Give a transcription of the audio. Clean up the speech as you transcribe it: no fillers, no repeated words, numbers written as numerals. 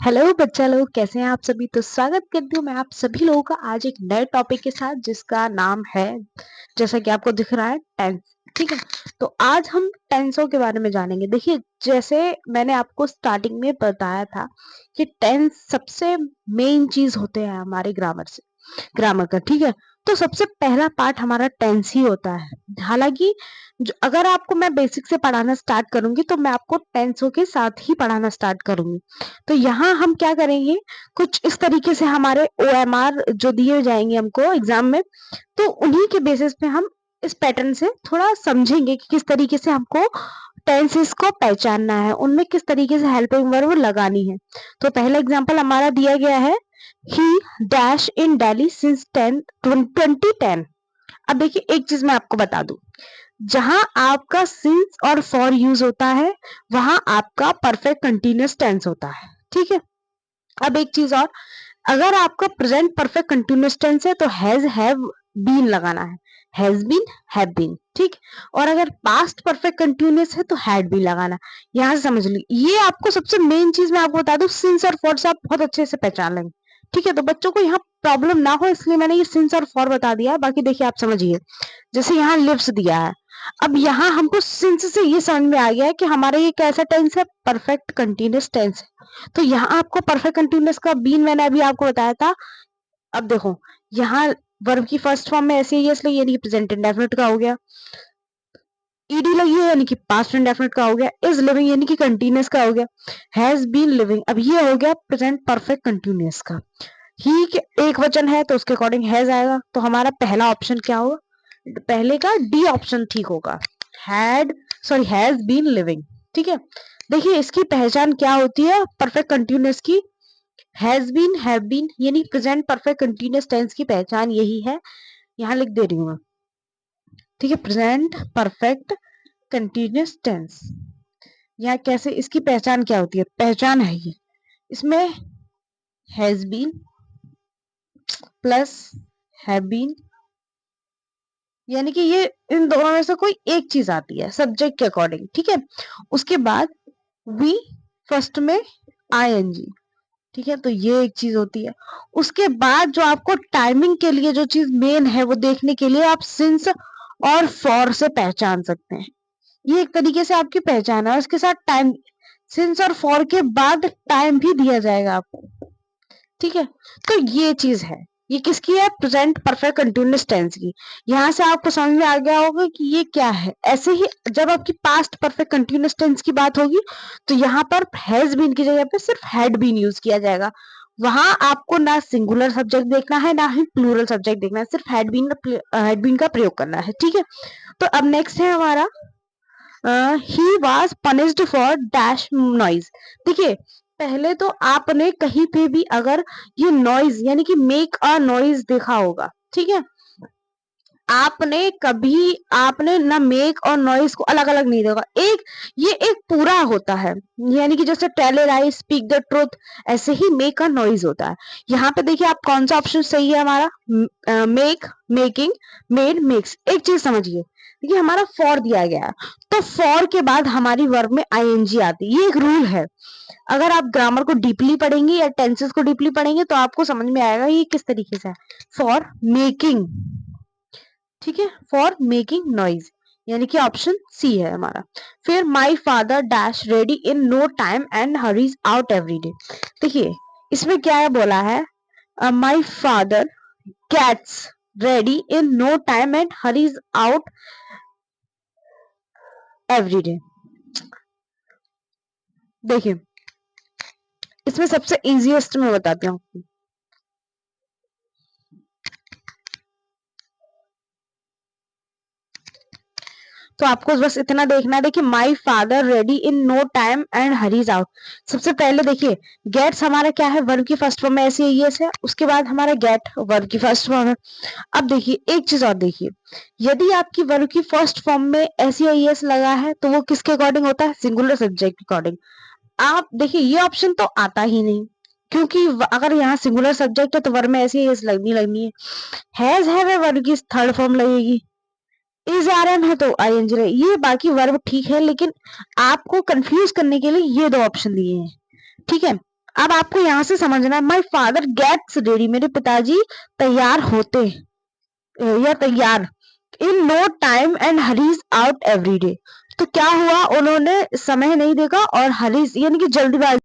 Hello बच्चा लोग, कैसे हैं आप सभी। तो स्वागत करती हूँ मैं आप सभी लोगों का आज एक नए टॉपिक के साथ, जिसका नाम है, जैसा कि आपको दिख रहा है, टेंस। ठीक है, तो आज हम टेंसों के बारे में जानेंगे। देखिए, जैसे मैंने आपको स्टार्टिंग में बताया था कि टेंस सबसे मेन चीज होते हैं हमारे ग्रामर का। ठीक है, तो सबसे पहला पार्ट हमारा टेंस ही होता है। हालांकि अगर आपको मैं बेसिक से पढ़ाना स्टार्ट करूंगी तो मैं आपको टेंसों के साथ ही पढ़ाना स्टार्ट करूंगी। तो यहाँ हम क्या करेंगे, कुछ इस तरीके से हमारे OMR जो दिए जाएंगे हमको एग्जाम में, तो उन्हीं के बेसिस पे हम इस पैटर्न से थोड़ा समझेंगे कि किस तरीके से हमको टेंसेस को पहचानना है, उनमें किस तरीके से हेल्पिंग वर्ब लगानी है। तो पहला एग्जांपल हमारा दिया गया है, ही डैश इन दिल्ली सिंस 2010। अब देखिए, एक चीज मैं आपको बता दूं, जहां आपका सिंस और फॉर यूज होता है वहां आपका परफेक्ट कंटिन्यूअस टेंस होता है। ठीक है, अब एक चीज और, अगर आपका प्रेजेंट परफेक्ट कंटिन्यूअस टेंस है तो हैज हैव बीन लगाना है, हैज बीन हैव बीन। ठीक, और अगर पास्ट परफेक्ट कंटिन्यूअस है तो हैड बीन लगाना है। यहां से समझ ली, ये आपको सबसे मेन चीज मैं आपको बता दूं, सिंस और फॉर से आप बहुत अच्छे से पहचान लेंगे। ठीक है, तो बच्चों को यहाँ प्रॉब्लम ना हो इसलिए मैंने ये सिंस और फॉर बता दिया है। बाकी देखिए, आप समझिए, जैसे यहाँ लिव्स दिया है, अब यहाँ हमको सिंस से ये समझ में आ गया है कि हमारा ये कैसा टेंस है, परफेक्ट कंटिन्यूअस टेंस है। तो यहाँ आपको परफेक्ट कंटिन्यूअस का बीन मैंने अभी आपको बताया था। अब देखो, यहाँ वर्ब की फर्स्ट फॉर्म में ऐसे ही लगी, यानी कि प्रेजेंट इंडेफिनिट का हो गया, ईडी लगी है यानी कि पास्ट इंडेफिनिट का हो गया, इज लिविंग यानी कि कंटिन्यूअस का हो गया, हैज बीन लिविंग, अब ये हो गया प्रेजेंट परफेक्ट कंटिन्यूअस का। ही एक वचन है तो उसके अकॉर्डिंग हैज आएगा। तो हमारा पहला ऑप्शन क्या होगा, पहले का डी ऑप्शन ठीक होगा, हैज बीन लिविंग। ठीक है, देखिए इसकी पहचान क्या होती है परफेक्ट कंटिन्यूअस की, हैज बीन हैव बीन यानी प्रेजेंट परफेक्ट कंटिन्यूअस टेंस की पहचान यही है। यहाँ लिख दे रही हूँ मैं। ठीक है, प्रेजेंट परफेक्ट कंटिन्यूअस टेंस, यहाँ कैसे इसकी पहचान क्या होती है, पहचान है ये, इसमें has been plus have been, यानी कि ये इन दोनों में से कोई एक चीज आती है सब्जेक्ट के अकॉर्डिंग। ठीक है, उसके बाद वी फर्स्ट में ING। ठीक है, तो ये एक चीज होती है। उसके बाद जो आपको टाइमिंग के लिए जो चीज मेन है वो देखने के लिए आप सिंस और फॉर से पहचान सकते हैं। ये एक तरीके से आपकी पहचान है, और इसके साथ टाइम, सिंस और फॉर के बाद टाइम भी दिया जाएगा आपको। ठीक है, तो ये चीज है, ये किसकी है, प्रेजेंट परफेक्ट कंटिन्यूअस टेंस की। यहां से आपको समझ में आ गया होगा कि ये क्या है। ऐसे ही जब आपकी पास्ट परफेक्ट कंटिन्यूअस टेंस की बात होगी तो यहाँ पर हैज बीन की जगह पे सिर्फ हैड बीन यूज किया जाएगा। वहां आपको ना सिंगुलर सब्जेक्ट देखना है ना ही प्लूरल सब्जेक्ट देखना है, सिर्फ हैड बीन का प्रयोग करना है। ठीक है, तो अब नेक्स्ट है हमारा, he was punished for dash noise. देखिए, पहले तो आपने कहीं पे भी अगर ये नॉइज यानी कि मेक अ नॉइज देखा होगा, ठीक है, आपने ना मेक और नॉइज को अलग अलग नहीं देखा, ये एक पूरा होता है। यानी कि जैसे tell a lie, speak the truth, ऐसे ही मेक अ नॉइज होता है। यहाँ पे देखिए आप कौन सा ऑप्शन सही है हमारा, मेक, मेकिंग, मेड, मेक्स। एक चीज समझिए, देखिए हमारा फॉर दिया गया है, तो फॉर के बाद हमारी वर्ब में ING आती है, ये एक रूल है। अगर आप ग्रामर को डीपली पढ़ेंगे या टेंसेस को डीपली पढ़ेंगे तो आपको समझ में आएगा ये किस तरीके से है। फॉर मेकिंग, ठीक है, फॉर मेकिंग नॉइज, यानी कि ऑप्शन सी है हमारा। फिर my father dash ready in no time and hurries out every day. देखिए इसमें क्या है बोला है, my father gets ready in no time and hurries out every day. देखिए इसमें सबसे इजीएस्ट मैं बताती हूँ, तो आपको बस इतना देखना है। देखिए, my father ready in no time and hurries out. सबसे पहले देखिए, गेट्स हमारा क्या है, वर्ब की फर्स्ट फॉर्म में ऐसे ही है, उसके बाद हमारा गेट वर्ब की फर्स्ट फॉर्म है। अब देखिए एक चीज और देखिए, यदि आपकी वर्ब की फर्स्ट फॉर्म में SEIS लगा है तो वो किसके अकॉर्डिंग होता है, सिंगुलर सब्जेक्ट के अकॉर्डिंग। आप देखिए ये ऑप्शन तो आता ही नहीं, क्योंकि अगर यहाँ सिंगुलर सब्जेक्ट है तो वर्ब में SEIS लगनी है। हैज है वर्ब की थर्ड फॉर्म लगेगी, इज RM है तो ING रहे। ये बाकी वर्ब ठीक है, लेकिन आपको कंफ्यूज करने के लिए ये दो ऑप्शन दिए हैं। ठीक है, अब आपको यहाँ से समझना है, माई फादर गेट्स रेडी, मेरे पिताजी तैयार होते या तैयार, in no time and hurries out every day. तो क्या हुआ, उन्होंने समय नहीं देखा और हरीज यानी कि जल्दबाजी